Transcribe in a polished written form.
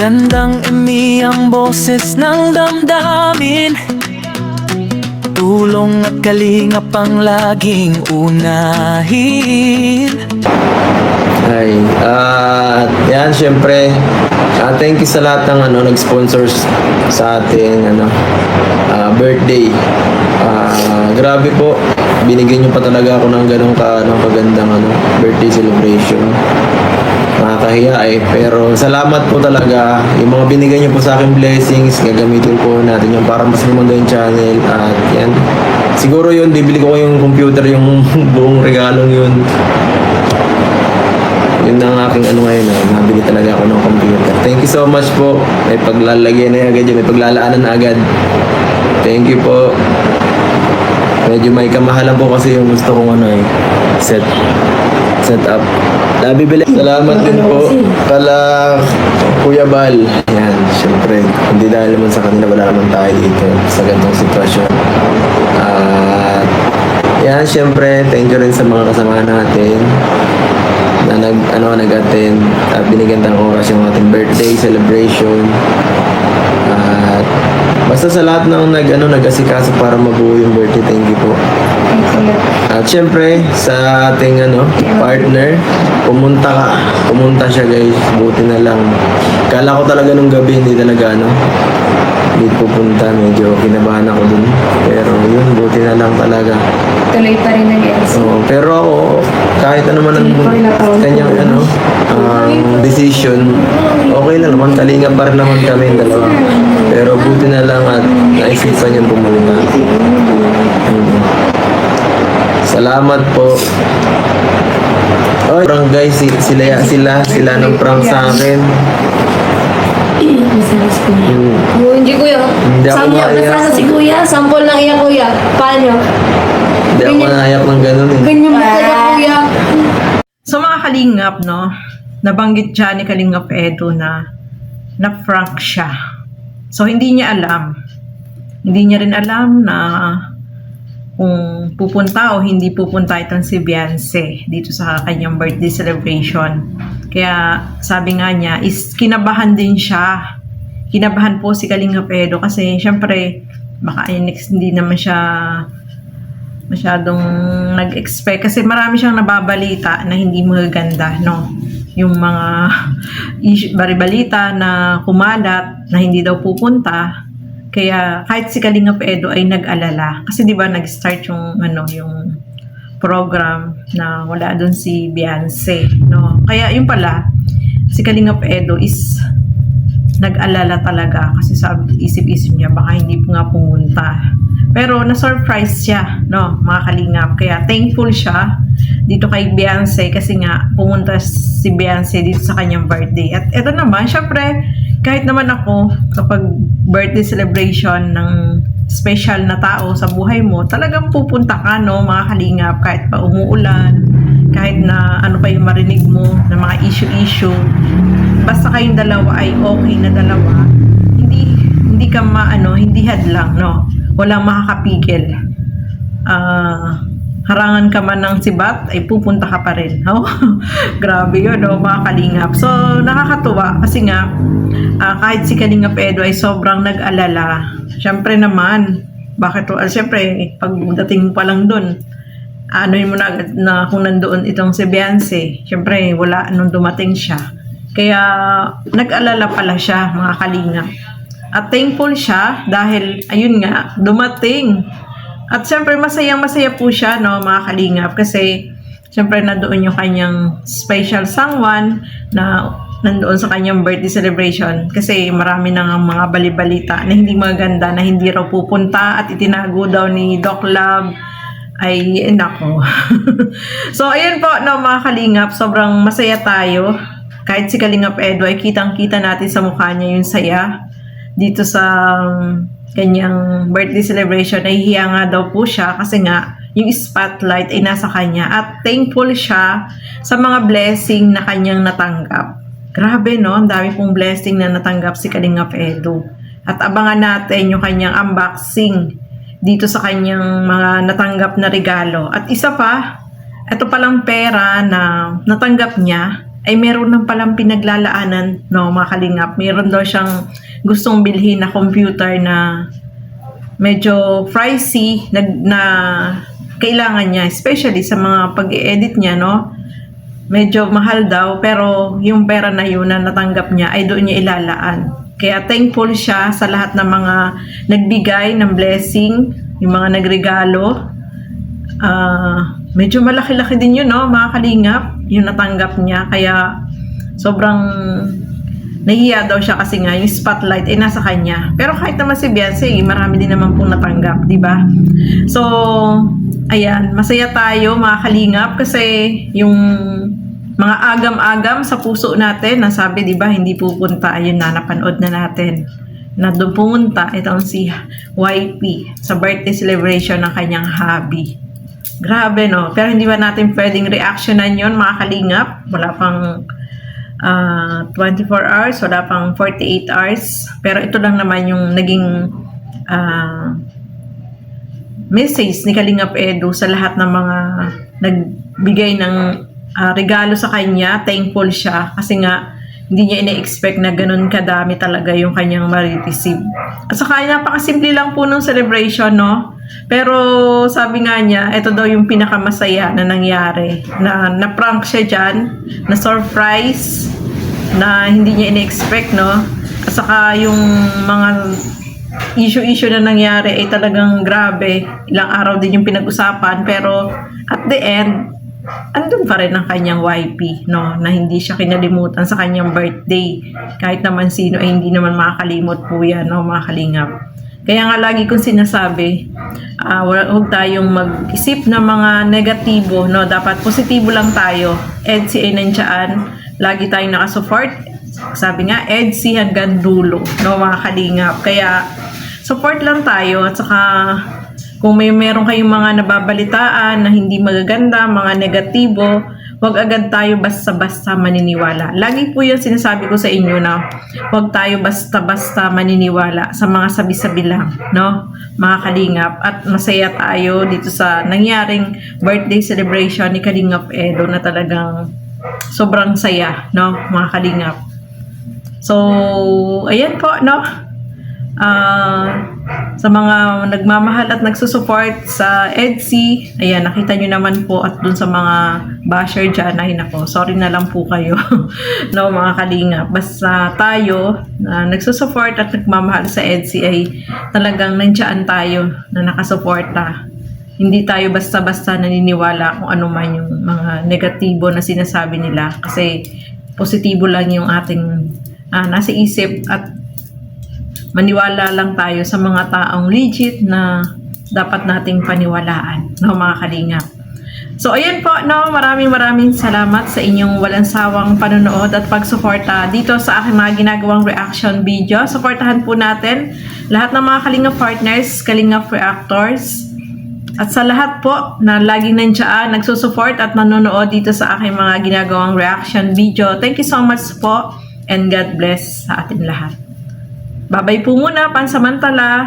Magandang ang boses ng damdamin, tulong at kalingap ang laging unahin. Ay, yan syempre, thank you sa lahat ng nag-sponsors sa ating birthday. Grabe po, binigyan niyo pa talaga ako ng ganong kagandang birthday celebration. Nakakahiya pero salamat po talaga. Yung mga binigay niyo po sa akin blessings, gagamitin po natin yung para mas lumanda yung channel. At yan, siguro yun, bibili ko yung computer, yung buong regalong yun. Yun ang aking ngayon, nabili talaga ako ng computer. Thank you so much po. May paglalagay na agad yun, may paglalaanan na agad. Thank you po. Medyo may kamahalan po kasi yung gusto kong set up. Nabibili. Salamat din po kala Kuya Bal. Yan, syempre, hindi dahil naman sa kanila wala naman tayo dito sa ganitong sitwasyon. Yan, syempre, thank you rin sa mga kasama natin na nag-attend at binigyan ng oras yung ating birthday celebration. At basta sa lahat ng nag-asikaso para mabuo yung birthday, thank you po. At syempre sa ating partner, pumunta siya guys, buti na lang. Kala ko talaga nung gabi hindi talaga hindi pupunta, medyo kinabahan ako dun. Pero yun, buti na lang talaga. Tuloy pa rin ang LC. Pero ako, kahit ano man ang kanyang decision, okay lang naman, kalinga pa rin naman kami dalawa. Pero buti na lang at naisipan niyang pumunta. Salamat po. Oy, prank guys, sila ng prank sa akin. Hindi kuya. Hindi ako maiyak. Basta si kuya, sample lang iya kuya. Paano? Hindi ako naiyak ng ganun eh. Ganyan ba talaga kuya? So mga kalingap, nabanggit siya ni Kalingap Edo na na-prank siya. So hindi niya alam. Hindi niya rin alam na kung pupunta o hindi pupunta itong si Beyonce dito sa kanyang birthday celebration. Kaya sabi nga niya is kinabahan din siya. Kinabahan po si Kalingap Edo kasi syempre baka hindi naman siya masyadong nag-expect kasi marami siyang nababalita na hindi magaganda, yung mga baribalita na kumalat na hindi daw pupunta. Kaya kahit si Kalingap Edo ay nag-alala kasi 'di ba nag-start yung yung program na wala doon si Beyonce, Kaya yun pala, si Kalingap Edo is nag-alala talaga kasi isip-isip niya baka hindi nga pumunta. Pero na-surprise siya, mga kalingap. Kaya thankful siya dito kay Beyonce kasi nga pumunta si Beyonce dito sa kanyang birthday. At eto naman, syempre, kahit naman ako, kapag birthday celebration ng special na tao sa buhay mo, talagang pupunta ka, mga kalingap, kahit pa umuulan, kahit na ano pa yung marinig mo, na mga issue-issue, basta kayong dalawa ay okay na dalawa, hindi ka hindi hadlang, walang makakapigil. Harangan ka man ng sibat, ay pupunta ka pa rin. Grabe yun, mga kalingap. So, nakakatuwa kasi nga, kahit si Kalingap Edo ay sobrang nag-alala. Siyempre naman, siyempre, pagdating mo pa lang dun, mo na agad na kung nandoon itong si Beyonce. Siyempre, wala nung dumating siya. Kaya, nag-alala pala siya, mga kalingap. At thankful siya dahil, ayun nga, dumating. At siyempre, masayang-masaya po siya, mga kalingap. Kasi, siyempre, nandoon yung kanyang special someone na nandoon sa kanyang birthday celebration. Kasi marami na mga balibalita na hindi maganda, na hindi raw pupunta at itinago daw ni Doc Love. Ay, nako. So, ayun po, mga kalingap, sobrang masaya tayo. Kahit si Kalingap Edo ay kitang-kita natin sa mukha niya yung saya. Dito sa kanyang birthday celebration ay hiya nga daw po siya kasi nga yung spotlight ay nasa kanya at thankful siya sa mga blessing na kanyang natanggap. Grabe, ang dami pong blessing na natanggap si Kalingap Edo. At abangan natin yung kanyang unboxing dito sa kanyang mga natanggap na regalo. At isa pa, ito palang pera na natanggap niya ay meron ng palang pinaglalaanan, no, mga kalingap. Meron daw siyang gustong bilhin na computer na medyo pricey na kailangan niya, especially sa mga pag-i-edit niya, no? Medyo mahal daw, pero yung pera na yun na natanggap niya ay doon niya ilalaan. Kaya thankful siya sa lahat ng mga nagbigay ng blessing, yung mga nagregalo. Medyo malaki-laki din yun, no, mga kalingap, yung natanggap niya. Kaya sobrang nahiya daw siya kasi nga yung spotlight ay nasa kanya. Pero kahit naman si Beyonce, marami din naman pong natanggap, di ba? So, ayan, masaya tayo mga kalingap kasi yung mga agam-agam sa puso natin, nasabi, di ba, hindi pupunta, ayun na, napanood na natin na doon pumunta itong si YP sa birthday celebration ng kanyang hubby. Grabe, no? Pero hindi ba natin pwedeng reactionan yon, mga kalingap? Wala pang 24 hours, wala pang 48 hours. Pero ito lang naman yung naging message ni Kalingap Edu sa lahat ng mga nagbigay ng regalo sa kanya. Thankful siya kasi nga hindi niya ina-expect na ganun kadami talaga yung kanyang ma-receive. At saka napakasimple lang po ng celebration, no? Pero sabi nga niya, ito daw yung pinakamasaya na nangyari. Na prank siya dyan, na surprise, na hindi niya ina-expect, no? At saka yung mga issue na nangyari ay talagang grabe. Ilang araw din yung pinag-usapan, pero at the end, andun pa rin ang kanyang YP, no? Na hindi siya kinalimutan sa kanyang birthday. Kahit naman sino ay hindi naman makakalimot po yan, no, mga kalingap. Kaya nga lagi kong sinasabi, huwag tayong mag-isip ng mga negatibo, no? Dapat positibo lang tayo. EDSI ay nandiyan, lagi tayong nakasupport. Sabi nga, EDSI hanggang dulo, no, mga kalingap. Kaya support lang tayo at saka kung meron kayong mga nababalitaan na hindi magaganda, mga negatibo, huwag agad tayo basta-basta maniniwala. Lagi po yung sinasabi ko sa inyo na huwag tayo basta-basta maniniwala sa mga sabi-sabi lang, no? Mga kalingap. At masaya tayo dito sa nangyaring birthday celebration ni Kalingap Edo na talagang sobrang saya, no? Mga kalingap. So, ayan po, no? Sa mga nagmamahal at nagsusupport sa EDSI, ayan, nakita nyo naman po, at dun sa mga basher dyan, ay nako, sorry na lang po kayo, no, mga kalingap. Basta tayo na nagsusupport at nagmamahal sa EDSI ay talagang nandiyan tayo na nakasuporta. Hindi tayo basta-basta naniniwala kung ano man yung mga negatibo na sinasabi nila, kasi positibo lang yung ating nasa isip, at maniwala lang tayo sa mga taong legit na dapat nating paniwalaan, no, mga kalingap. So, ayan po, no, maraming salamat sa inyong walang sawang panonood at pagsuporta dito sa aking mga ginagawang reaction video. Suportahan po natin lahat ng mga Kalingap partners, Kalingap reactors, at sa lahat po na laging nandiyan, nagsusupport at nanonood dito sa aking mga ginagawang reaction video. Thank you so much po, and God bless sa ating lahat. Babay po muna, pansamantala.